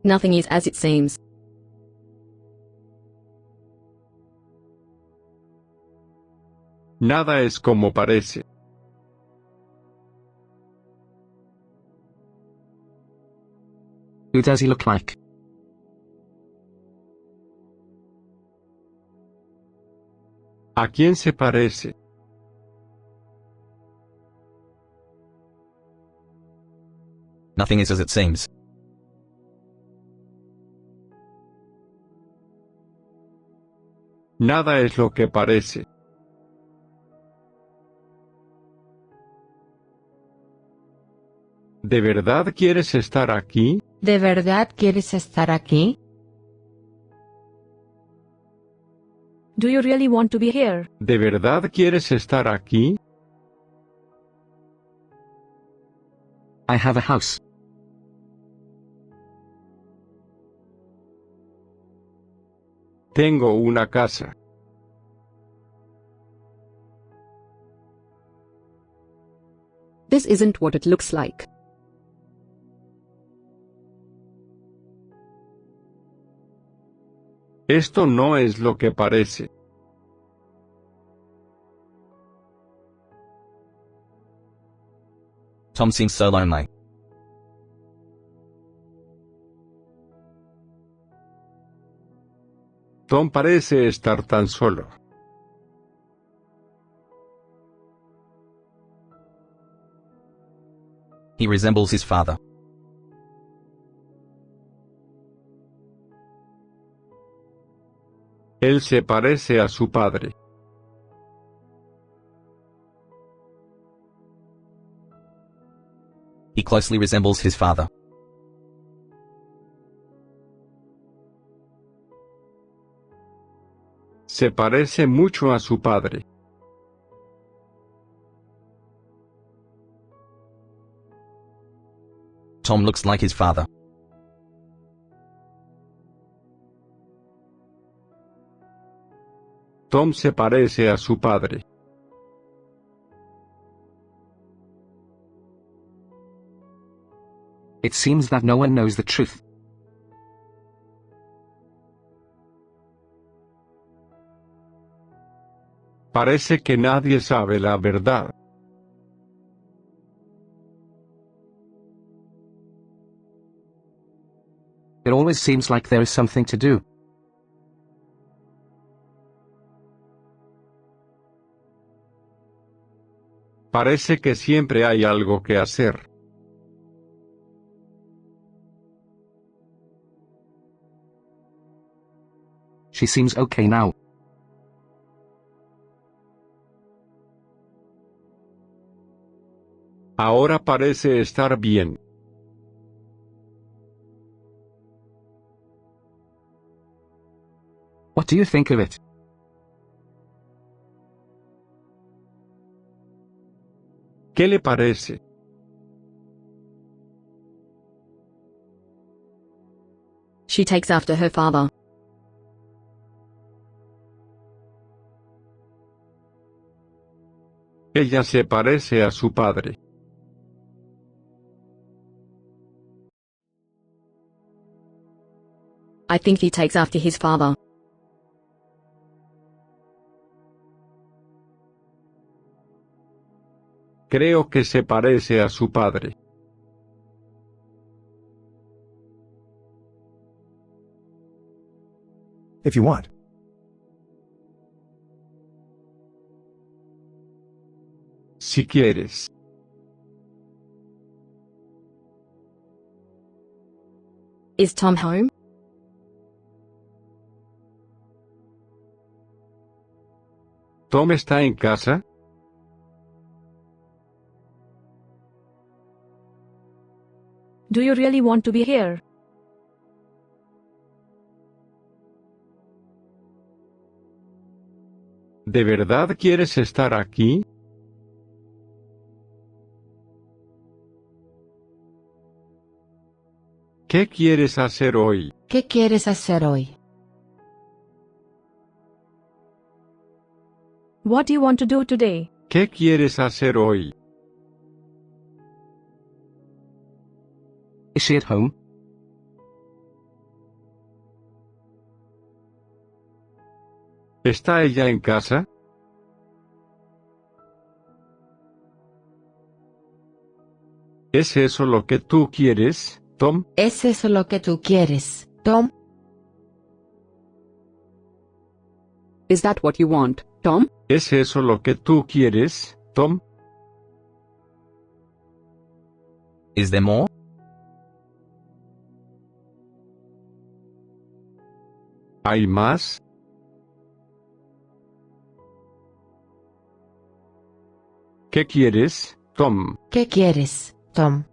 Nothing is as it seems. Nada es como parece. Who does he look like? ¿A quién se parece? Nothing is as it seems. Nada es lo que parece. ¿De verdad quieres estar aquí? ¿De verdad quieres estar aquí? Do you really want to be here? ¿De verdad quieres estar aquí? I have a house. Tengo una casa. This isn't what it looks like. Esto no es lo que parece. Tom seems so lonely. Tom parece estar tan solo. He resembles his father. Él se parece a su padre. He closely resembles his father. Se parece mucho a su padre. Tom looks like his father. Tom se parece a su padre. It seems that no one knows the truth. Parece que nadie sabe la verdad. It always seems like there is something to do. Parece que siempre hay algo que hacer. She seems okay now. Ahora parece estar bien. What do you think of it? ¿Qué le parece? She takes after her father. Ella se parece a su padre. I think he takes after his father. Creo que se parece a su padre. If you want. Si quieres. Is Tom home? ¿Tom está en casa? Do you really want to be here? ¿De verdad quieres estar aquí? ¿Qué quieres hacer hoy? ¿Qué quieres hacer hoy? What do you want to do today? ¿Qué quieres hacer hoy? Is she at home? ¿Está ella en casa? ¿Es eso lo que tú quieres, Tom? ¿Es eso lo que tú quieres, Tom? Is that what you want, Tom? ¿Es eso lo que tú quieres, Tom? Is there more? ¿Hay más? ¿Qué quieres, Tom? ¿Qué quieres, Tom?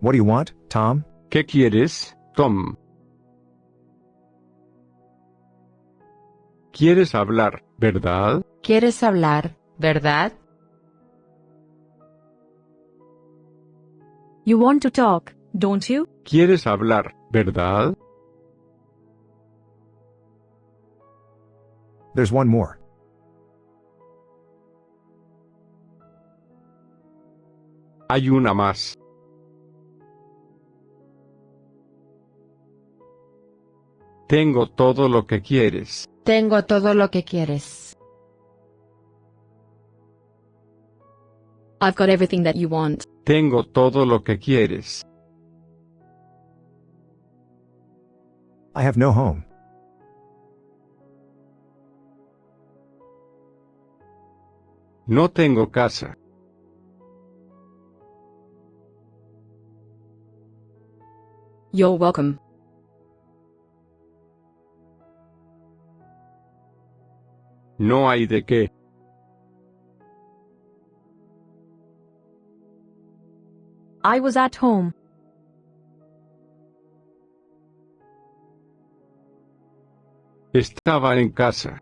What do you want, Tom? ¿Qué quieres, Tom? ¿Quieres hablar, verdad? ¿Quieres hablar, verdad? You want to talk, don't you? ¿Quieres hablar, verdad? There's one more. Hay una más. Tengo todo lo que quieres. Tengo todo lo que quieres. I've got everything that you want. Tengo todo lo que quieres. I have no home. No tengo casa. You're welcome. No hay de qué. I was at home. Estaba en casa.